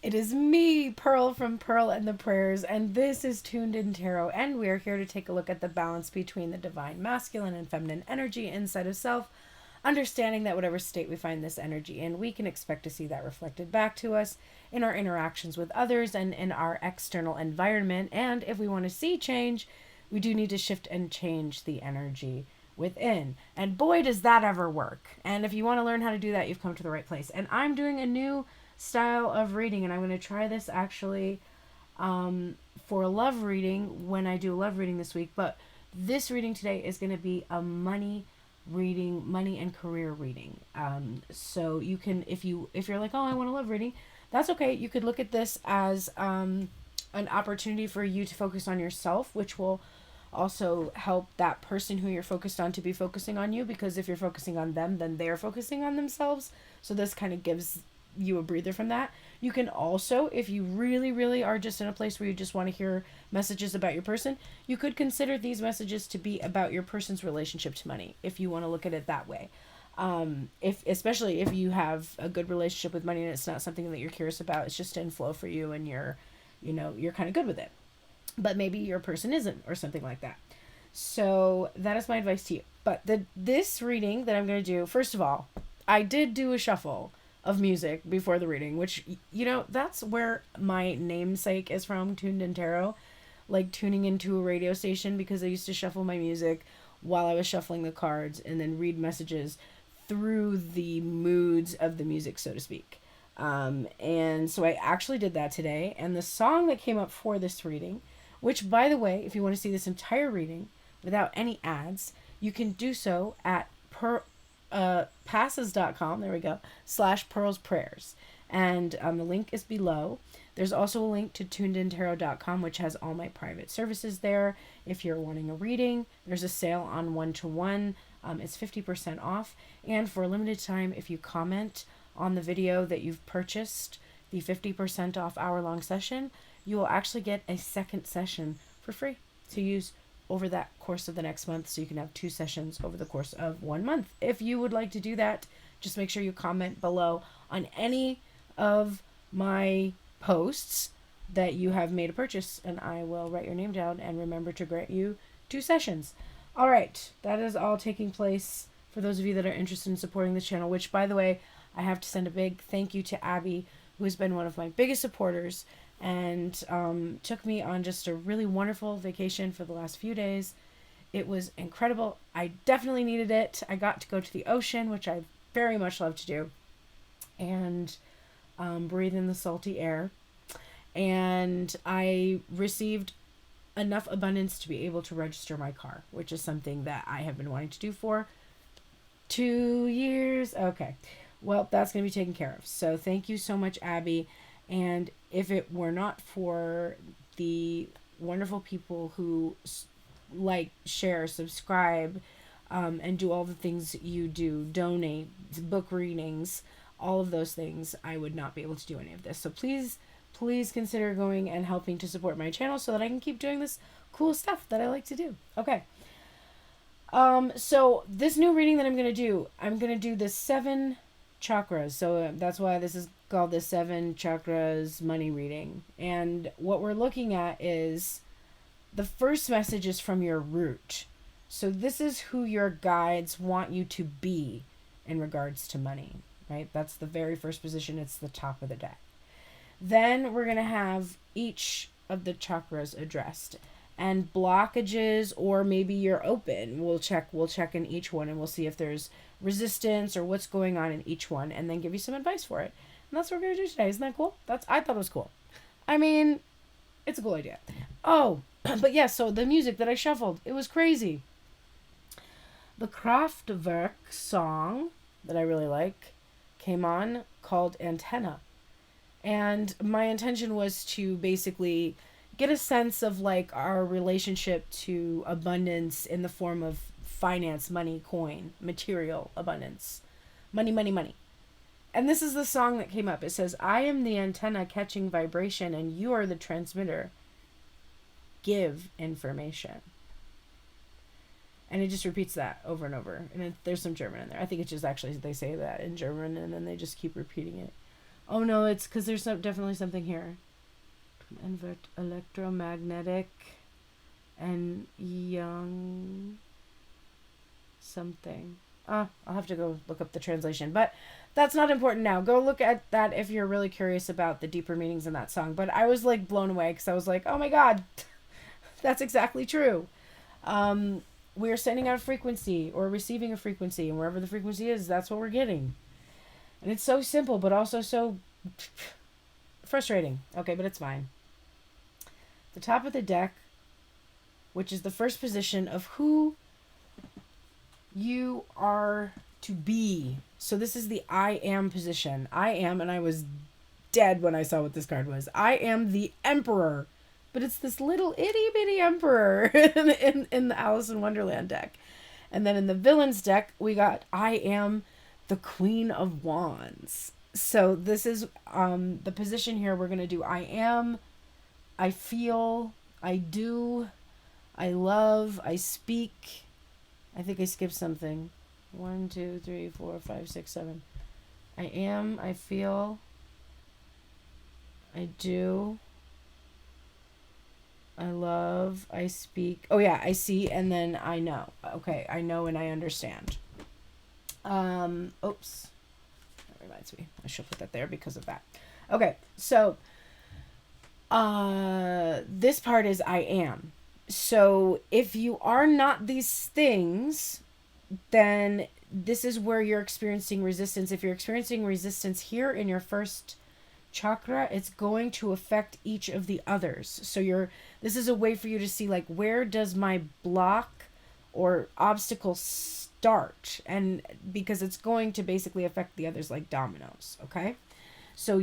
It is me, Pearl from Pearl and the Prayers, and this is Tuned In Tarot, and we are here to take a look at the balance between the divine masculine and feminine energy inside of self, understanding that whatever state we find this energy in, we can expect to see that reflected back to us in our interactions with others and in our external environment. And if we want to see change, we do need to shift and change the energy within. And boy, does that ever work. And if you want to learn how to do that, you've come to the right place. And I'm doing a new style of reading, and I'm going to try this actually for a love reading when I do a love reading this week. But this reading today is going to be a money reading, money and career reading. So you can, if you're like, oh, I want a love reading, that's okay. You could look at this as an opportunity for you to focus on yourself, which will also help that person who you're focused on to be focusing on you, because if you're focusing on them, then they're focusing on themselves. So this kind of gives you a breather from that. You can also, if you really, really are just in a place where you just want to hear messages about your person, you could consider these messages to be about your person's relationship to money, if you want to look at it that way. Especially if you have a good relationship with money and it's not something that you're curious about, it's just in flow for you and you're kind of good with it. But maybe your person isn't, or something like that. So that is my advice to you. But this reading that I'm going to do, first of all, I did do a shuffle of music before the reading, which, that's where my namesake is from, Tuned In Tarot, like tuning into a radio station, because I used to shuffle my music while I was shuffling the cards and then read messages through the moods of the music, so to speak. And so I actually did that today, and the song that came up for this reading, which, by the way, if you want to see this entire reading without any ads, you can do so at passes.com, there we go, /Pearl's Prayers. And the link is below. There's also a link to turnedintarot.com, which has all my private services there. If you're wanting a reading, there's a sale on 1-to-1. It's 50% off. And for a limited time, if you comment on the video that you've purchased the 50% off hour-long session, you will actually get a second session for free to use over that course of the next month. So you can have 2 sessions over the course of 1 month. If you would like to do that, just make sure you comment below on any of my posts that you have made a purchase, and I will write your name down and remember to grant you 2 sessions. All right, that is all taking place for those of you that are interested in supporting the channel, which, by the way, I have to send a big thank you to Abby, who has been one of my biggest supporters and took me on just a really wonderful vacation for the last few days. It was incredible. I definitely needed it. I got to go to the ocean, which I very much love to do, and breathe in the salty air. And I received enough abundance to be able to register my car, which is something that I have been wanting to do for 2 years. Okay. Well, that's going to be taken care of. So thank you so much, Abby. And if it were not for the wonderful people who like, share, subscribe, and do all the things you do, donate, book readings, all of those things, I would not be able to do any of this. So please consider going and helping to support my channel so that I can keep doing this cool stuff that I like to do. Okay. So this new reading that I'm going to do the 7 chakras. So that's why this is called the 7 chakras money reading. And what we're looking at is the first message is from your root. So this is who your guides want you to be in regards to money, right? That's the very first position. It's the top of the deck. Then we're going to have each of the chakras addressed, and blockages, or maybe you're open. We'll check in each one, and we'll see if there's resistance or what's going on in each one, and then give you some advice for it. And that's what we're going to do today. Isn't that cool? I thought it was cool. I mean, it's a cool idea. Oh, but yeah, so the music that I shuffled, it was crazy. The Kraftwerk song that I really like came on, called Antenna. And my intention was to basically get a sense of like our relationship to abundance in the form of finance, money, coin, material abundance, money, money, money. And this is the song that came up. It says, I am the antenna catching vibration and you are the transmitter. Give information. And it just repeats that over and over. And there's some German in there. I think it's just actually they say that in German and then they just keep repeating it. Oh no, it's because there's definitely something here. Electromagnetic and young something. I'll have to go look up the translation, but that's not important now. Go look at that if you're really curious about the deeper meanings in that song. But I was like blown away because I was like, oh my God, that's exactly true. We're sending out a frequency or receiving a frequency, and wherever the frequency is, that's what we're getting. And it's so simple, but also so frustrating. Okay, but it's fine. The top of the deck, which is the first position of who you are to be. So this is the I am position. I am, and I was dead when I saw what this card was. I am the Emperor. But it's this little itty bitty Emperor in the Alice in Wonderland deck. And then in the Villains deck, we got I am the Queen of Wands. So this is the position here. We're going to do I am, I feel, I do, I love, I speak. I think I skipped something. 1, 2, 3, 4, 5, 6, 7. I am, I feel, I do, I love, I speak. Oh yeah, I see, and then I know. Okay, I know and I understand. Oops. That reminds me. I should put that there because of that. Okay, so this part is I am. So if you are not these things, then this is where you're experiencing resistance. If you're experiencing resistance here in your first chakra, it's going to affect each of the others. So this is a way for you to see, like, where does my block or obstacle start? And because it's going to basically affect the others like dominoes, okay? So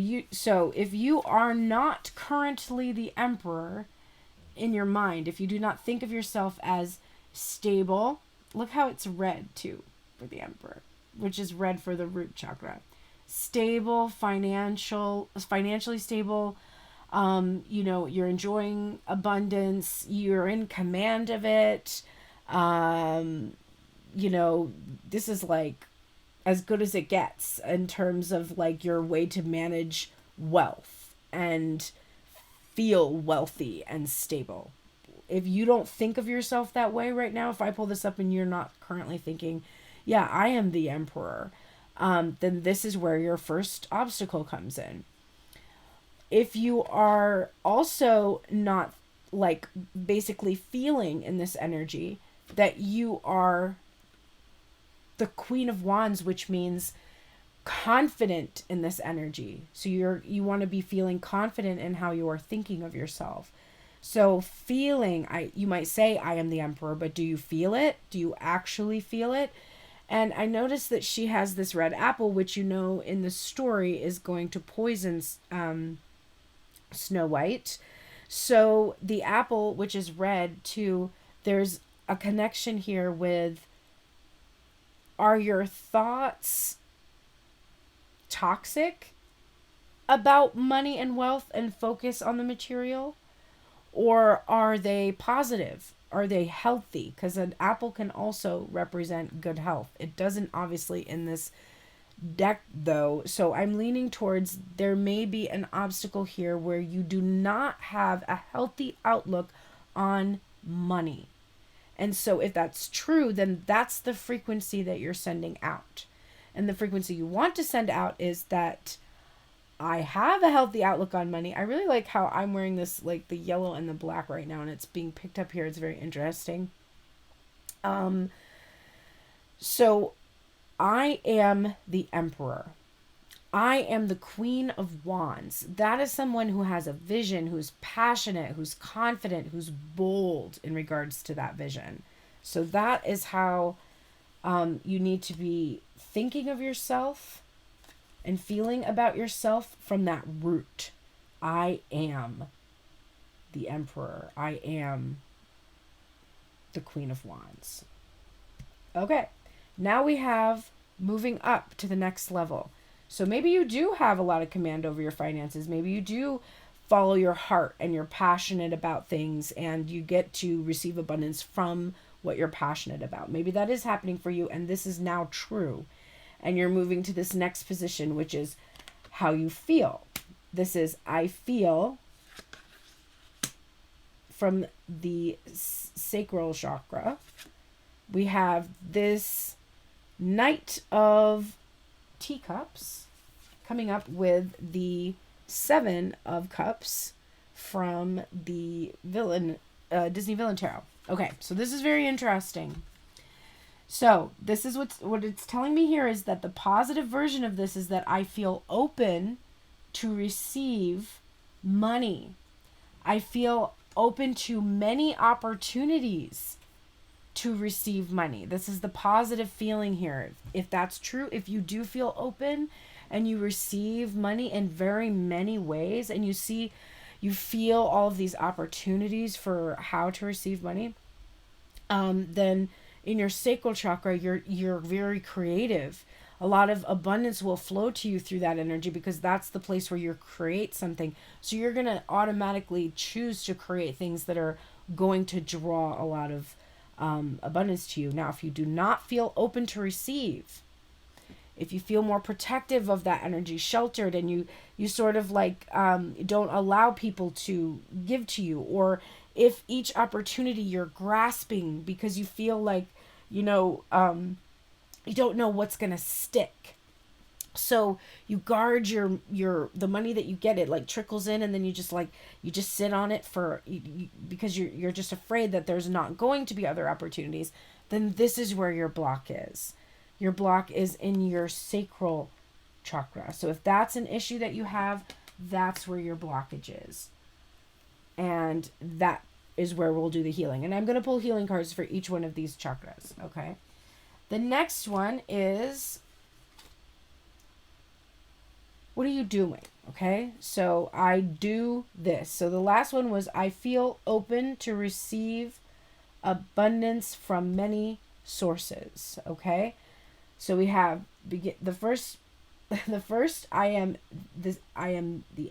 if you are not currently the Emperor in your mind, if you do not think of yourself as stable, look how it's red too for the Emperor, which is red for the root chakra. Stable, financially stable, you're enjoying abundance, you're in command of it. This is like as good as it gets in terms of like your way to manage wealth and feel wealthy and stable. If you don't think of yourself that way right now, if I pull this up and you're not currently thinking, yeah, I am the Emperor, then this is where your first obstacle comes in. If you are also not like basically feeling in this energy that you are the Queen of Wands, which means confident in this energy. So you want to be feeling confident in how you are thinking of yourself. So feeling, you might say I am the Emperor, but do you feel it? Do you actually feel it? And I noticed that she has this red apple, which in the story is going to poison Snow White. So the apple, which is red too, there's a connection here with, are your thoughts toxic about money and wealth and focus on the material? Or are they positive? Are they healthy? Because an apple can also represent good health. It doesn't obviously in this deck though. So I'm leaning towards there may be an obstacle here where you do not have a healthy outlook on money. And so if that's true, then that's the frequency that you're sending out. And the frequency you want to send out is that I have a healthy outlook on money. I really like how I'm wearing this, like the yellow and the black right now, and it's being picked up here. It's very interesting. So I am the Emperor. I am the Queen of Wands. That is someone who has a vision, who's passionate, who's confident, who's bold in regards to that vision. So that is how you need to be thinking of yourself and feeling about yourself from that root. I am the Emperor. I am the Queen of Wands. Okay, now we have moving up to the next level. So maybe you do have a lot of command over your finances. Maybe you do follow your heart and you're passionate about things and you get to receive abundance from what you're passionate about. Maybe that is happening for you and this is now true. And you're moving to this next position, which is how you feel. This is I feel from the sacral chakra. We have this Knight of Teacups coming up with the Seven of Cups from the Disney Villain Tarot. Okay, so this is very interesting. So this is what it's telling me here is that the positive version of this is that I feel open to receive money. I feel open to many opportunities to receive money. This is the positive feeling here. If that's true, if you do feel open and you receive money in very many ways, and you feel all of these opportunities for how to receive money, then in your sacral chakra, you're very creative. A lot of abundance will flow to you through that energy because that's the place where you create something. So you're going to automatically choose to create things that are going to draw a lot of abundance to you. Now, if you do not feel open to receive, if you feel more protective of that energy, sheltered, and you sort of like don't allow people to give to you, or if each opportunity you're grasping because you feel like, you don't know what's going to stick. So you guard the money that you get, it like trickles in, and then you just sit on it because you're just afraid that there's not going to be other opportunities. Then this is where your block is. Your block is in your sacral chakra. So if that's an issue that you have, that's where your blockage is. And that is where we'll do the healing. And I'm going to pull healing cards for each one of these chakras, okay? The next one is, what are you doing? Okay, so I do this. So the last one was I feel open to receive abundance from many sources. Okay, so we have the first I am the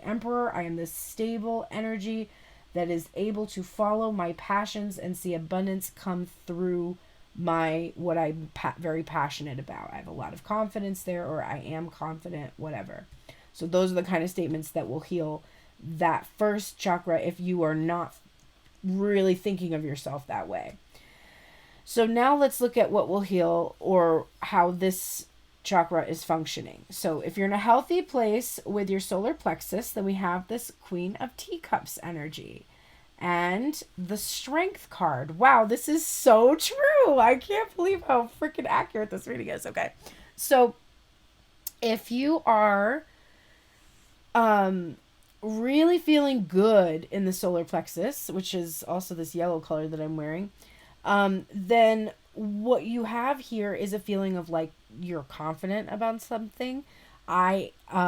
emperor. I am this stable energy that is able to follow my passions and see abundance come through what I'm very passionate about. I have a lot of confidence there, or I am confident, whatever. So those are the kind of statements that will heal that first chakra if you are not really thinking of yourself that way. So now let's look at what will heal, or how this chakra is functioning. So if you're in a healthy place with your solar plexus, then we have this Queen of Teacups energy and the Strength card. Wow, this is so true. I can't believe how freaking accurate this reading is. Okay, so if you are really feeling good in the solar plexus, which is also this yellow color that I'm wearing, then what you have here is a feeling of like you're confident about something. And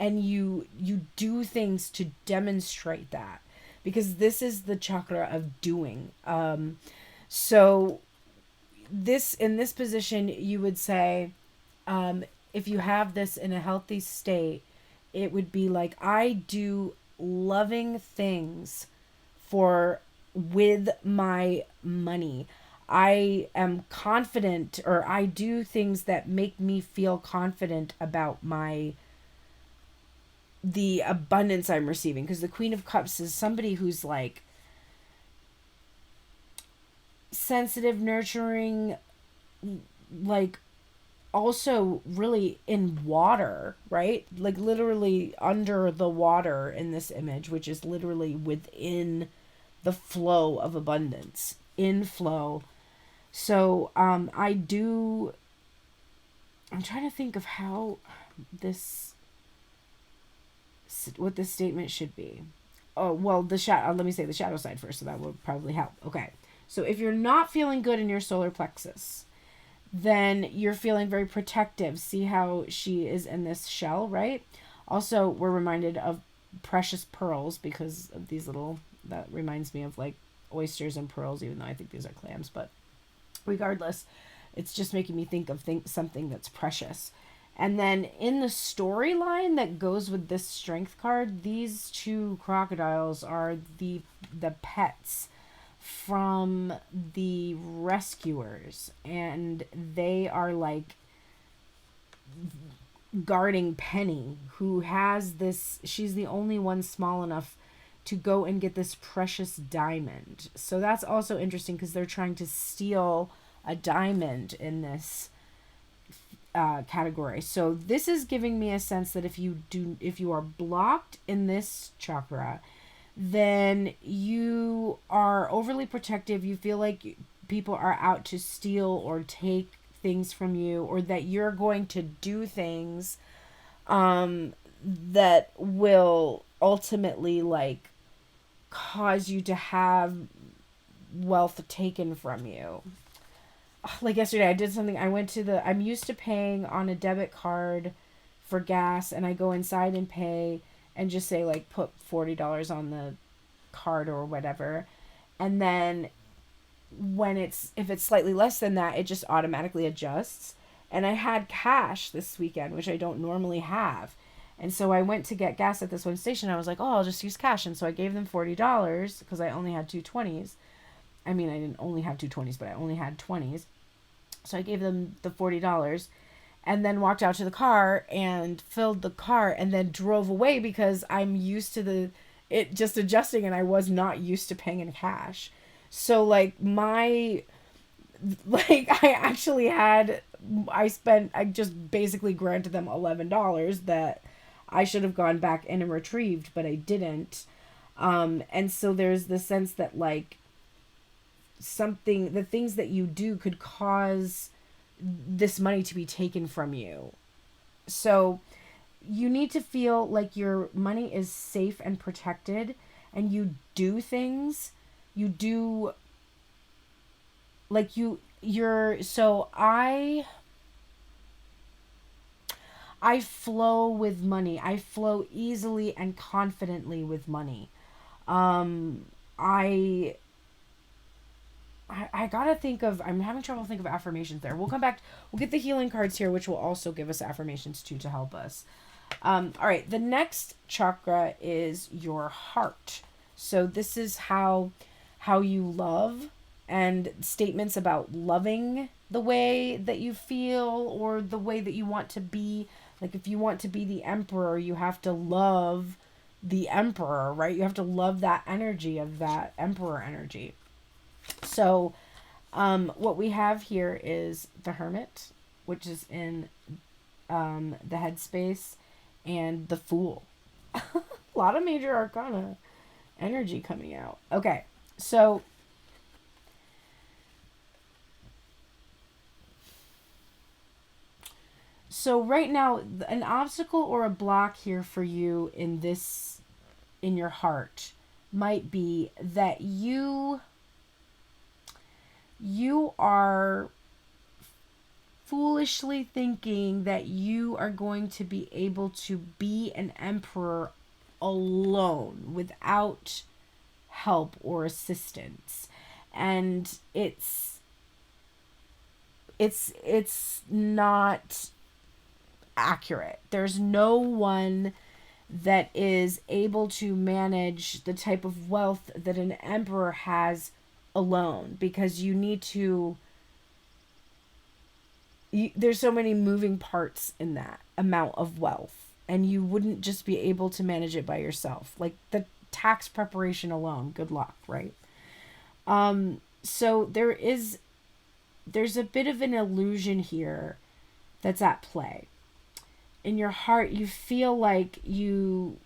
you do things to demonstrate that, because this is the chakra of doing. So in this position, you would say, if you have this in a healthy state, it would be like, I do loving things with my money. I am confident, or I do things that make me feel confident about the abundance I'm receiving. Because the Queen of Cups is somebody who's like sensitive, nurturing, like also really in water, right? Like literally under the water in this image, which is literally within the flow of abundance, in flow. So I'm trying to think of what this statement should be. Oh, well, let me say the shadow side first, so that will probably help. Okay, so if you're not feeling good in your solar plexus, then you're feeling very protective. See how she is in this shell, right? Also, we're reminded of precious pearls because of these that reminds me of like oysters and pearls, even though I think these are clams. But regardless, it's just making me think of something that's precious. And then in the storyline that goes with this Strength card, these two crocodiles are the pets from the rescuers, and they are like guarding Penny, who has this, she's the only one small enough to go and get this precious diamond. So that's also interesting because they're trying to steal a diamond in this category. So this is giving me a sense that if you are blocked in this chakra, then you are overly protective. You feel like people are out to steal or take things from you, or that you're going to do things that will ultimately like cause you to have wealth taken from you. Like yesterday I did something. I'm used to paying on a debit card for gas, and I go inside and pay and just say like put $40 on the card or whatever, and then if it's slightly less than that, it just automatically adjusts. And I had cash this weekend, which I don't normally have. And so I went to get gas at this one station. I was like, oh, I'll just use cash. And so I gave them $40 because I only had two 20s. I mean, I didn't only have two 20s, but I only had 20s. So I gave them the $40 and then walked out to the car and filled the car and then drove away because I'm used to it just adjusting, and I was not used to paying in cash. So like I just basically granted them $11 that I should have gone back in and retrieved, but I didn't. And so there's the sense that like the things that you do could cause this money to be taken from you. So you need to feel like your money is safe and protected, and you do things. You do like so I flow with money. I flow easily and confidently with money. I gotta think of, I'm having trouble thinking of affirmations there. We'll come back, we'll get the healing cards here, which will also give us affirmations too to help us. All right, the next chakra is your heart. So this is how you love, and statements about loving the way that you feel or the way that you want to be. Like if you want to be the emperor, you have to love the emperor, right? You have to love that energy of that emperor energy. So what we have here is the Hermit, which is in the headspace, and the Fool. A lot of major arcana energy coming out. Okay, so right now, an obstacle or a block here for you in your heart might be that you are foolishly thinking that you are going to be able to be an emperor alone without help or assistance. And it's not accurate. There's no one that is able to manage the type of wealth that an emperor has alone, because you need to there's so many moving parts in that amount of wealth, and you wouldn't just be able to manage it by yourself. Like the tax preparation alone, good luck, right? So there's a bit of an illusion here that's at play. In your heart, you feel like you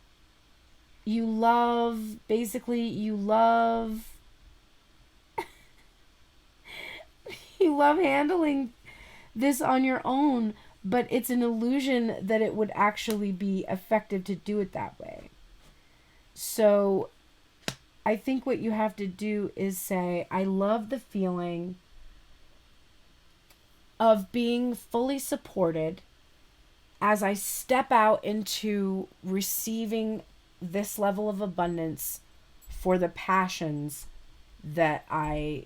love you love handling this on your own, but it's an illusion that it would actually be effective to do it that way. So I think what you have to do is say, I love the feeling of being fully supported as I step out into receiving this level of abundance for the passions that I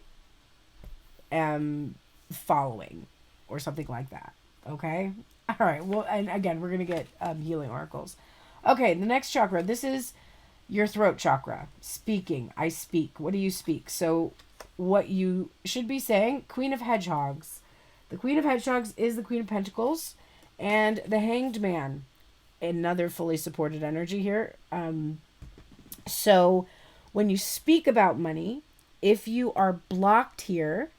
am following, or something like that. Okay? All right. Well, and again, we're going to get healing oracles. Okay, the next chakra. This is your throat chakra. Speaking. I speak. What do you speak? So what you should be saying, Queen of Hedgehogs. The Queen of Hedgehogs is the Queen of Pentacles, And the Hanged Man, another fully supported energy here. So when you speak about money, if you are blocked here,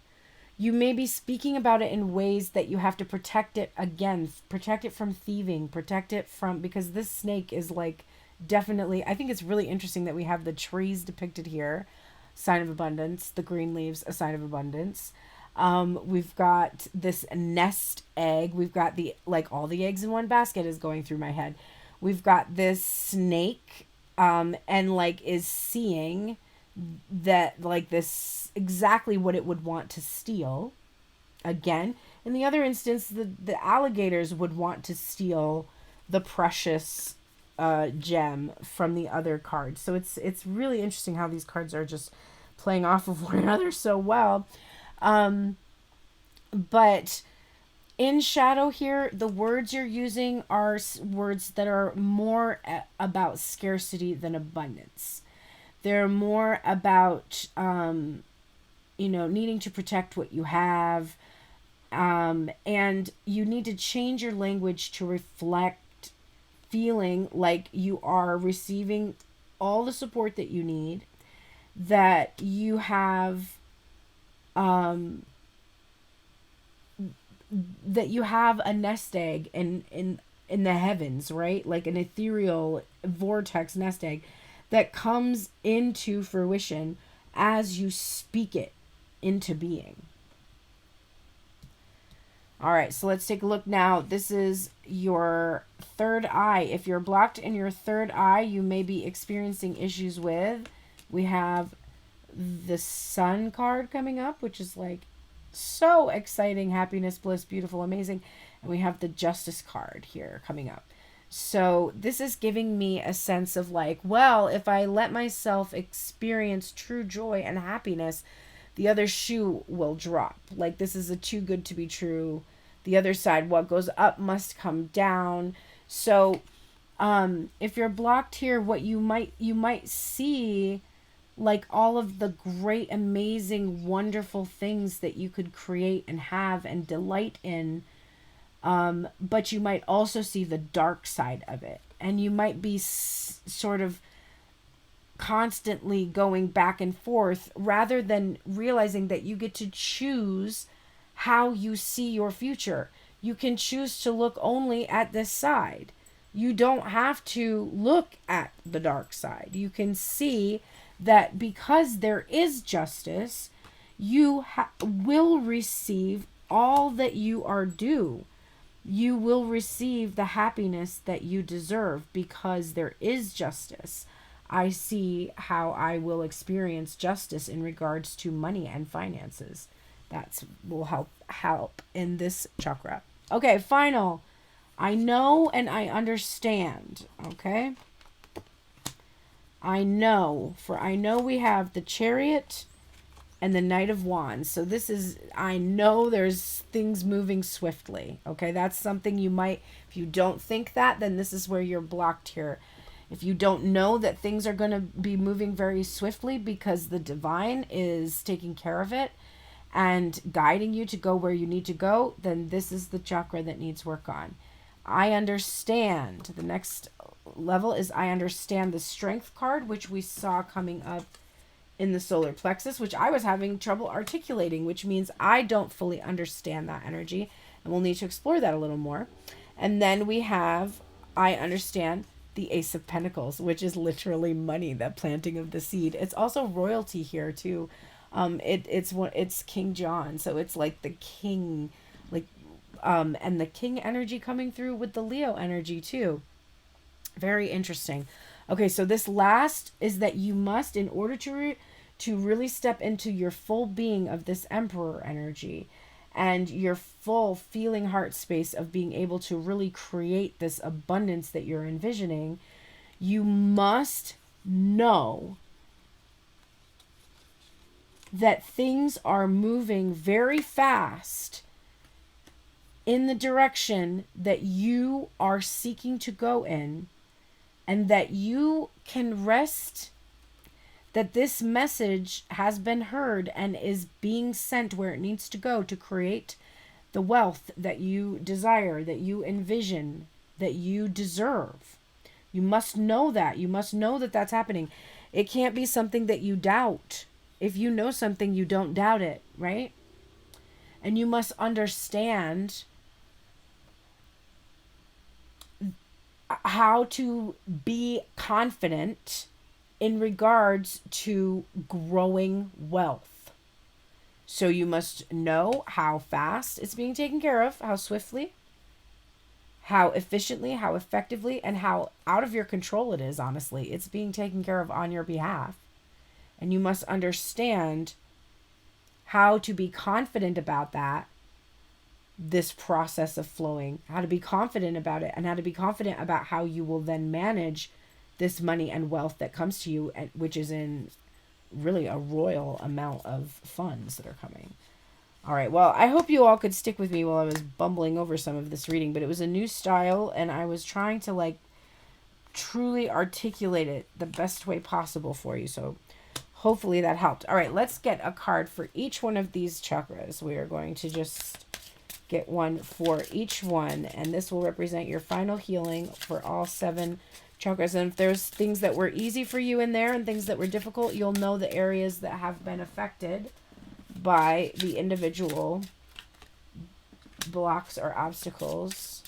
you may be speaking about it in ways that you have to protect it against, protect it from thieving, protect it from, because this snake is like definitely, I think it's really interesting that we have the trees depicted here, sign of abundance, the green leaves, a sign of abundance. We've got this nest egg. We've got the, like all the eggs in one basket is going through my head. We've got this snake, and like is seeing that like this exactly what it would want to steal. Again, in the other instance, the alligators would want to steal the precious gem from the other card. So it's really interesting how these cards are just playing off of one another so well. But in shadow here, the words you're using are words that are more about scarcity than abundance. They're more about, needing to protect what you have. And you need to change your language to reflect feeling like you are receiving all the support that you need, that you have, that you have a nest egg in the heavens, right? Like an ethereal vortex nest egg that comes into fruition as you speak it into being. All right, so let's take a look now. This is your third eye. If you're blocked in your third eye, you may be experiencing issues with. We have the Sun card coming up, which is like so exciting, happiness, bliss, beautiful, amazing. And we have the Justice card here coming up. So this is giving me a sense of like, well, if I let myself experience true joy and happiness, the other shoe will drop. Like this is a too good to be true. The other side, what goes up must come down. So if you're blocked here, what you might see like all of the great, amazing, wonderful things that you could create and have and delight in. But you might also see the dark side of it. And you might be sort of constantly going back and forth rather than realizing that you get to choose how you see your future. You can choose to look only at this side. You don't have to look at the dark side. You can see that because there is justice, you will receive all that you are due. You will receive the happiness that you deserve because there is justice. I see how I will experience justice in regards to money and finances. That will help in this chakra. Okay, final. I know and I understand. Okay. I know we have the Chariot and the Knight of Wands. So this is, I know there's things moving swiftly. Okay, that's something you might, if you don't think that, then this is where you're blocked here. If you don't know that things are going to be moving very swiftly because the divine is taking care of it and guiding you to go where you need to go, then this is the chakra that needs work on. I understand. The next level is I understand the Strength card, which we saw coming up in the solar plexus, which I was having trouble articulating, which means I don't fully understand that energy, and we'll need to explore that a little more. And then we have I understand the Ace of Pentacles, which is literally money, the planting of the seed. It's also royalty here too. It's King John, so it's like the king, like and the king energy coming through with the Leo energy too. Very interesting. Okay, so this last is that you must, in order to really step into your full being of this Emperor energy and your full feeling heart space of being able to really create this abundance that you're envisioning, you must know that things are moving very fast in the direction that you are seeking to go in, and that you can rest that this message has been heard and is being sent where it needs to go to create the wealth that you desire, that you envision, that you deserve. You must know that. You must know that that's happening. It can't be something that you doubt. If you know something, you don't doubt it, right? And you must understand how to be confident in regards to growing wealth. So you must know how fast it's being taken care of, how swiftly, how efficiently, how effectively, and how out of your control it is, honestly. It's being taken care of on your behalf. And you must understand how to be confident about that, this process of flowing, how to be confident about it, and how to be confident about how you will then manage this money and wealth that comes to you, which is in really a royal amount of funds that are coming. All right, well, I hope you all could stick with me while I was bumbling over some of this reading, but it was a new style, and I was trying to, like, truly articulate it the best way possible for you, so hopefully that helped. All right, let's get a card for each one of these chakras. We are going to just get one for each one, and this will represent your final healing for all 7 chakras. And if there's things that were easy for you in there and things that were difficult, you'll know the areas that have been affected by the individual blocks or obstacles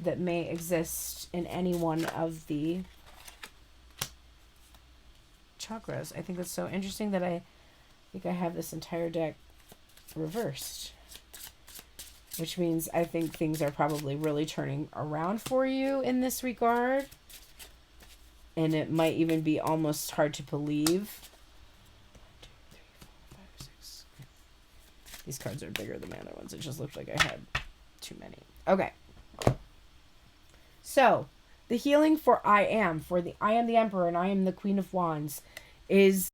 that may exist in any one of the chakras. I think that's so interesting that I think I have this entire deck reversed, which means I think things are probably really turning around for you in this regard. And it might even be almost hard to believe. 1, 2, 3, 4, 5, 6. These cards are bigger than my other ones. It just looked like I had too many. Okay. So, the healing for I am the Emperor and I am the Queen of Wands is